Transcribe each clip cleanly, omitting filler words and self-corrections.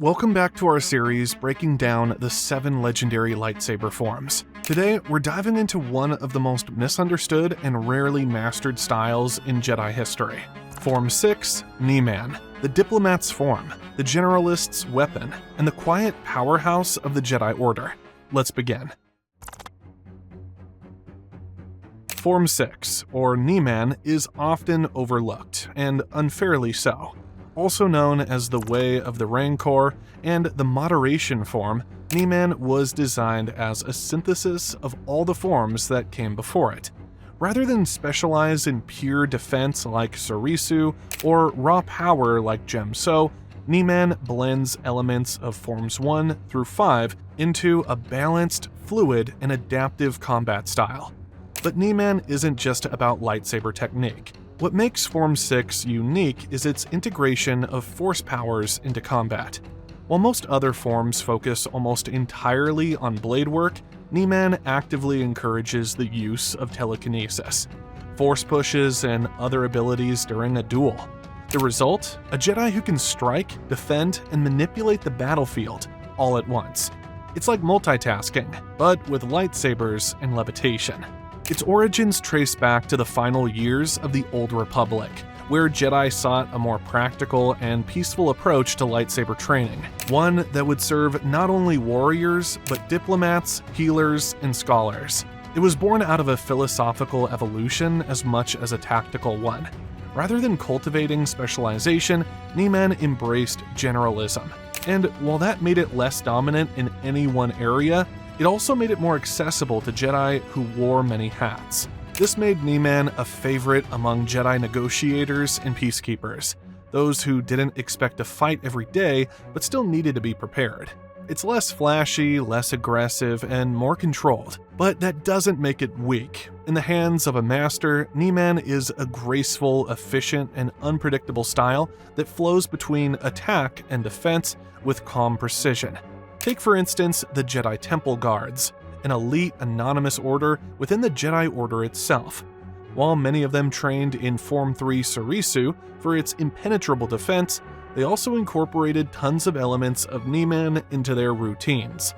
Welcome back to our series breaking down the 7 legendary lightsaber forms. Today, we're diving into one of the most misunderstood and rarely mastered styles in Jedi history. Form 6, Niman, the diplomat's form, the generalist's weapon, and the quiet powerhouse of the Jedi Order. Let's begin. Form 6, or Niman, is often overlooked, and unfairly so. Also known as the Way of the Rancor and the Moderation form, Niman was designed as a synthesis of all the forms that came before it. Rather than specialize in pure defense like Surisu or raw power like Gemso, Niman blends elements of Forms 1 through 5 into a balanced, fluid, and adaptive combat style. But Niman isn't just about lightsaber technique. What makes Form 6 unique is its integration of force powers into combat. While most other forms focus almost entirely on blade work, Niman actively encourages the use of telekinesis, force pushes, and other abilities during a duel. The result? A Jedi who can strike, defend, and manipulate the battlefield all at once. It's like multitasking, but with lightsabers and levitation. Its origins trace back to the final years of the Old Republic, where Jedi sought a more practical and peaceful approach to lightsaber training, one that would serve not only warriors, but diplomats, healers, and scholars. It was born out of a philosophical evolution as much as a tactical one. Rather than cultivating specialization, Niman embraced generalism. And while that made it less dominant in any one area, it also made it more accessible to Jedi who wore many hats. This made Niman a favorite among Jedi negotiators and peacekeepers, those who didn't expect to fight every day but still needed to be prepared. It's less flashy, less aggressive, and more controlled, but that doesn't make it weak. In the hands of a master, Niman is a graceful, efficient, and unpredictable style that flows between attack and defense with calm precision. Take for instance the Jedi Temple Guards, an elite anonymous order within the Jedi Order itself. While many of them trained in Form 3 Surisu for its impenetrable defense, they also incorporated tons of elements of Niman into their routines.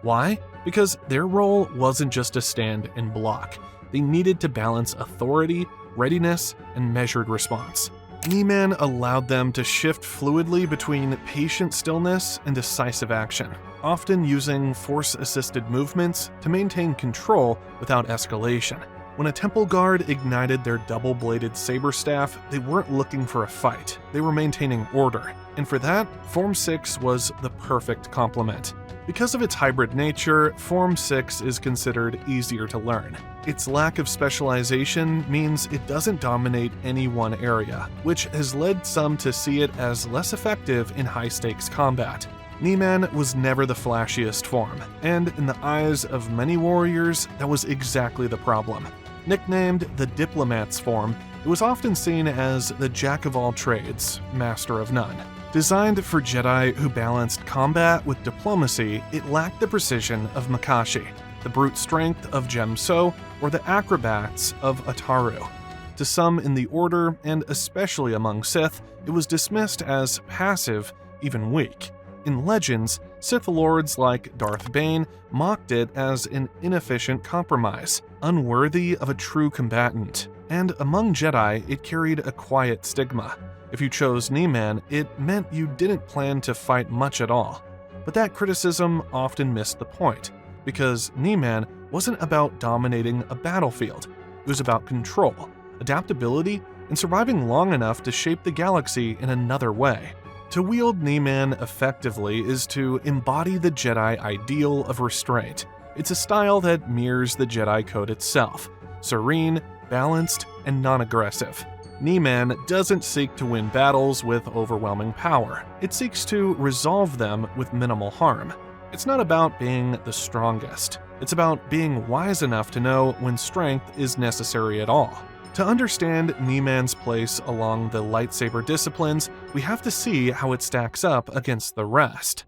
Why? Because their role wasn't just to stand and block. They needed to balance authority, readiness, and measured response. Niman allowed them to shift fluidly between patient stillness and decisive action, often using force-assisted movements to maintain control without escalation. When a temple guard ignited their double-bladed saber staff, they weren't looking for a fight, they were maintaining order. And for that, Form 6 was the perfect complement. Because of its hybrid nature, Form 6 is considered easier to learn. Its lack of specialization means it doesn't dominate any one area, which has led some to see it as less effective in high-stakes combat. Niman was never the flashiest form, and in the eyes of many warriors, that was exactly the problem. Nicknamed the diplomat's form, it was often seen as the jack-of-all-trades, master of none. Designed for Jedi who balanced combat with diplomacy, it lacked the precision of Makashi, the brute strength of Gemso, or the acrobats of Ataru. To some in the Order, and especially among Sith, it was dismissed as passive, even weak. In Legends, Sith lords like Darth Bane mocked it as an inefficient compromise, unworthy of a true combatant. And among Jedi, it carried a quiet stigma. If you chose Niman, it meant you didn't plan to fight much at all. But that criticism often missed the point, because Niman wasn't about dominating a battlefield. It was about control, adaptability, and surviving long enough to shape the galaxy in another way. To wield Niman effectively is to embody the Jedi ideal of restraint. It's a style that mirrors the Jedi Code itself: serene, balanced, and non-aggressive. Niman doesn't seek to win battles with overwhelming power. It seeks to resolve them with minimal harm. It's not about being the strongest. It's about being wise enough to know when strength is necessary at all. To understand Niman's place along the lightsaber disciplines, we have to see how it stacks up against the rest.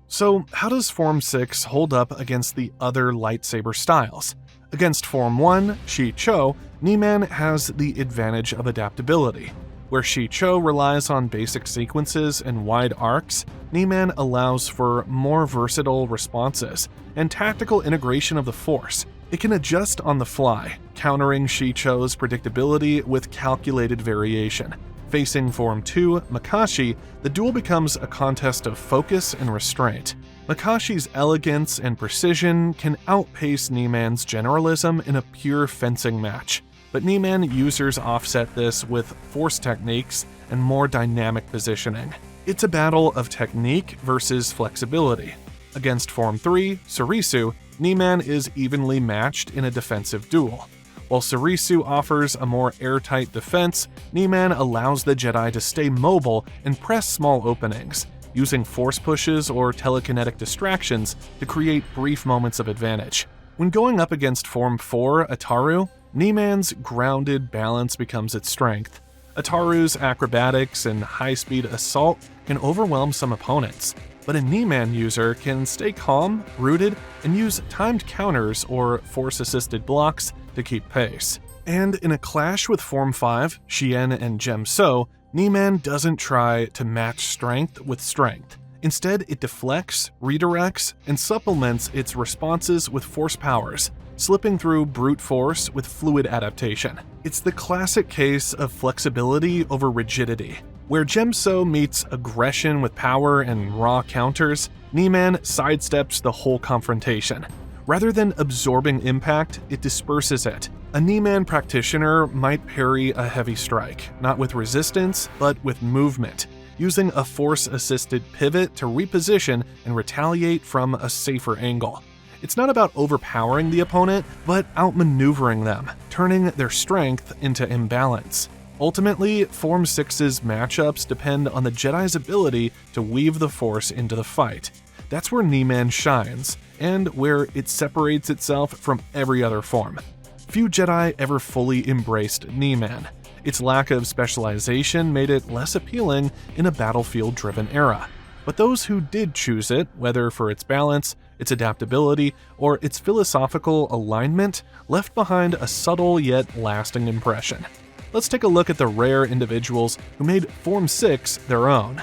So, how does Form 6 hold up against the other lightsaber styles? Against Form 1, Shi-Cho, Niman has the advantage of adaptability. Where Shicho relies on basic sequences and wide arcs, Niman allows for more versatile responses and tactical integration of the Force. It can adjust on the fly, countering Shicho's predictability with calculated variation. Facing Form 2, Makashi, the duel becomes a contest of focus and restraint. Makashi's elegance and precision can outpace Niman's generalism in a pure fencing match, but Niman users offset this with Force techniques and more dynamic positioning. It's a battle of technique versus flexibility. Against Form 3, Surisu, Niman is evenly matched in a defensive duel. While Surisu offers a more airtight defense, Niman allows the Jedi to stay mobile and press small openings, using force pushes or telekinetic distractions to create brief moments of advantage. When going up against Form 4 Ataru, Niman's grounded balance becomes its strength. Ataru's acrobatics and high-speed assault can overwhelm some opponents, but a Niman user can stay calm, rooted, and use timed counters or force-assisted blocks to keep pace. And in a clash with Form 5, Xian and Jem So, Niman doesn't try to match strength with strength. Instead, it deflects, redirects, and supplements its responses with force powers, slipping through brute force with fluid adaptation. It's the classic case of flexibility over rigidity. Where Jem So meets aggression with power and raw counters, Niman sidesteps the whole confrontation. Rather than absorbing impact, it disperses it. A Niman practitioner might parry a heavy strike, not with resistance, but with movement, using a force-assisted pivot to reposition and retaliate from a safer angle. It's not about overpowering the opponent, but outmaneuvering them, turning their strength into imbalance. Ultimately, Form 6's matchups depend on the Jedi's ability to weave the Force into the fight. That's where Niman shines, and where it separates itself from every other form. Few Jedi ever fully embraced Niman. Its lack of specialization made it less appealing in a battlefield-driven era. But those who did choose it, whether for its balance, its adaptability, or its philosophical alignment, left behind a subtle yet lasting impression. Let's take a look at the rare individuals who made Form 6 their own.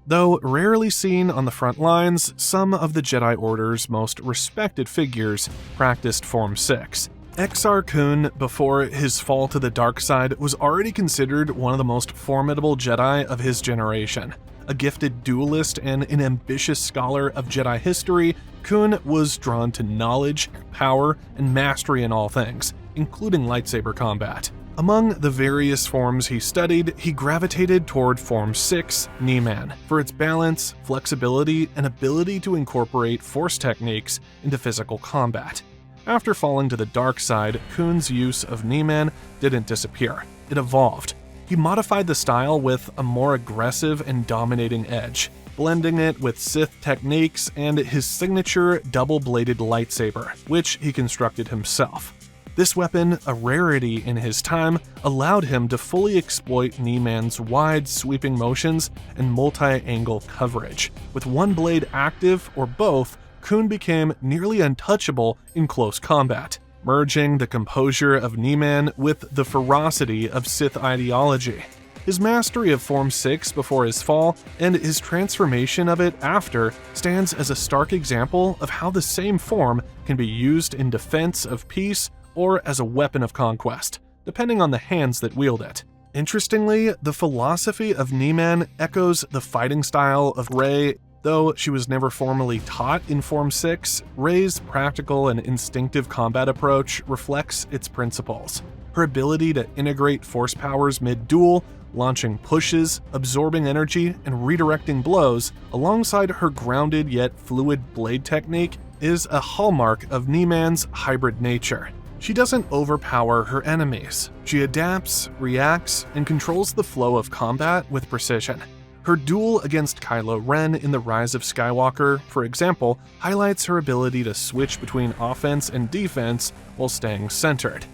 Though rarely seen on the front lines, some of the Jedi Order's most respected figures practiced Form 6. Exar Kun, before his fall to the dark side, was already considered one of the most formidable Jedi of his generation. A gifted duelist and an ambitious scholar of Jedi history, Kun was drawn to knowledge, power, and mastery in all things, including lightsaber combat. Among the various forms he studied, he gravitated toward Form 6, Niman, for its balance, flexibility, and ability to incorporate force techniques into physical combat. After falling to the dark side, Kun's use of Niman didn't disappear. It evolved. He modified the style with a more aggressive and dominating edge, blending it with Sith techniques and his signature double-bladed lightsaber, which he constructed himself. This weapon, a rarity in his time, allowed him to fully exploit Niman's wide, sweeping motions and multi-angle coverage. With one blade active or both, Kun became nearly untouchable in close combat, merging the composure of Niman with the ferocity of Sith ideology. His mastery of Form 6 before his fall, and his transformation of it after, stands as a stark example of how the same form can be used in defense of peace or as a weapon of conquest, depending on the hands that wield it. Interestingly, the philosophy of Niman echoes the fighting style of Rey. Though she was never formally taught in Form 6, Rey's practical and instinctive combat approach reflects its principles. Her ability to integrate force powers mid-duel, launching pushes, absorbing energy, and redirecting blows, alongside her grounded yet fluid blade technique, is a hallmark of Niman's hybrid nature. She doesn't overpower her enemies. She adapts, reacts, and controls the flow of combat with precision. Her duel against Kylo Ren in The Rise of Skywalker, for example, highlights her ability to switch between offense and defense while staying centered.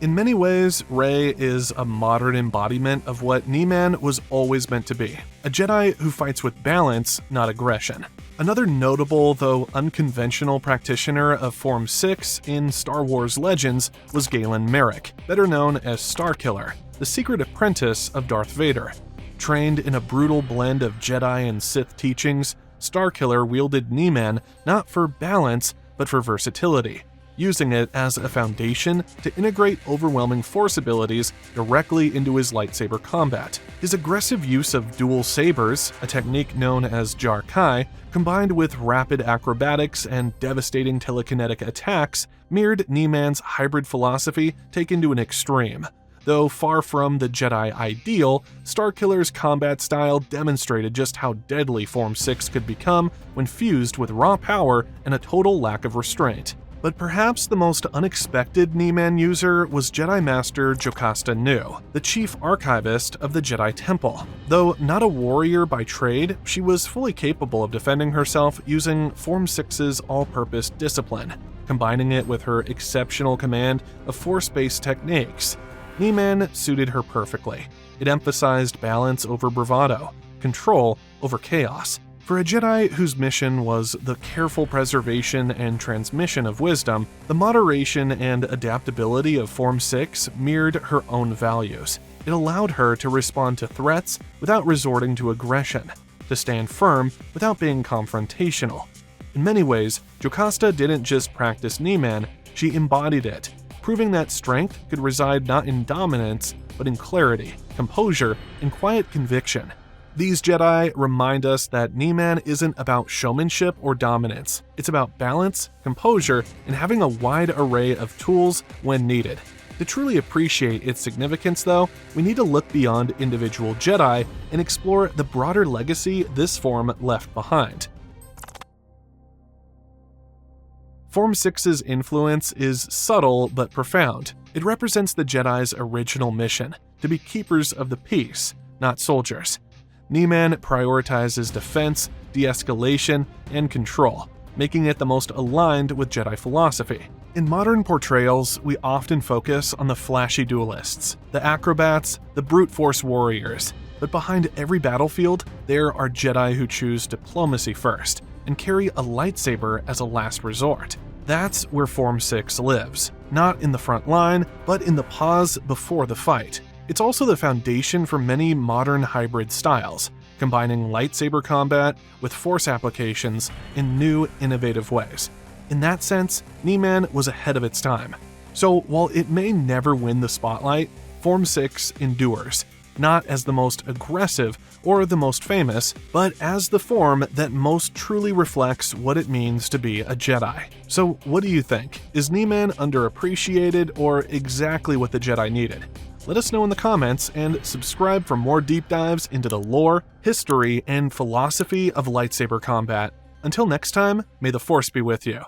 In many ways, Rey is a modern embodiment of what Niman was always meant to be, a Jedi who fights with balance, not aggression. Another notable, though unconventional practitioner of Form 6 in Star Wars Legends was Galen Merrick, better known as Starkiller, the secret apprentice of Darth Vader. Trained in a brutal blend of Jedi and Sith teachings, Starkiller wielded Niman not for balance, but for versatility, using it as a foundation to integrate overwhelming force abilities directly into his lightsaber combat. His aggressive use of dual sabers, a technique known as Jar Kai, combined with rapid acrobatics and devastating telekinetic attacks, mirrored Niman's hybrid philosophy taken to an extreme. Though far from the Jedi ideal, Starkiller's combat style demonstrated just how deadly Form 6 could become when fused with raw power and a total lack of restraint. But perhaps the most unexpected Niman user was Jedi Master Jocasta Nu, the chief archivist of the Jedi Temple. Though not a warrior by trade, she was fully capable of defending herself using Form 6's all-purpose discipline, combining it with her exceptional command of Force-based techniques. Niman suited her perfectly. It emphasized balance over bravado, control over chaos. For a Jedi whose mission was the careful preservation and transmission of wisdom, the moderation and adaptability of Form 6 mirrored her own values. It allowed her to respond to threats without resorting to aggression, to stand firm without being confrontational. In many ways, Jocasta didn't just practice Niman, she embodied it, proving that strength could reside not in dominance, but in clarity, composure, and quiet conviction. These Jedi remind us that Niman isn't about showmanship or dominance. It's about balance, composure, and having a wide array of tools when needed. To truly appreciate its significance, though, we need to look beyond individual Jedi and explore the broader legacy this form left behind. Form 6's influence is subtle but profound. It represents the Jedi's original mission, to be keepers of the peace, not soldiers. Niman prioritizes defense, de-escalation, and control, making it the most aligned with Jedi philosophy. In modern portrayals, we often focus on the flashy duelists, the acrobats, the brute force warriors, but behind every battlefield, there are Jedi who choose diplomacy first and carry a lightsaber as a last resort. That's where Form 6 lives, not in the front line, but in the pause before the fight. It's also the foundation for many modern hybrid styles, combining lightsaber combat with force applications in new, innovative ways. In that sense, Niman was ahead of its time. So while it may never win the spotlight, Form 6 endures, not as the most aggressive or the most famous, but as the form that most truly reflects what it means to be a Jedi. So what do you think? Is Niman underappreciated or exactly what the Jedi needed? Let us know in the comments and subscribe for more deep dives into the lore, history, and philosophy of lightsaber combat. Until next time, may the Force be with you.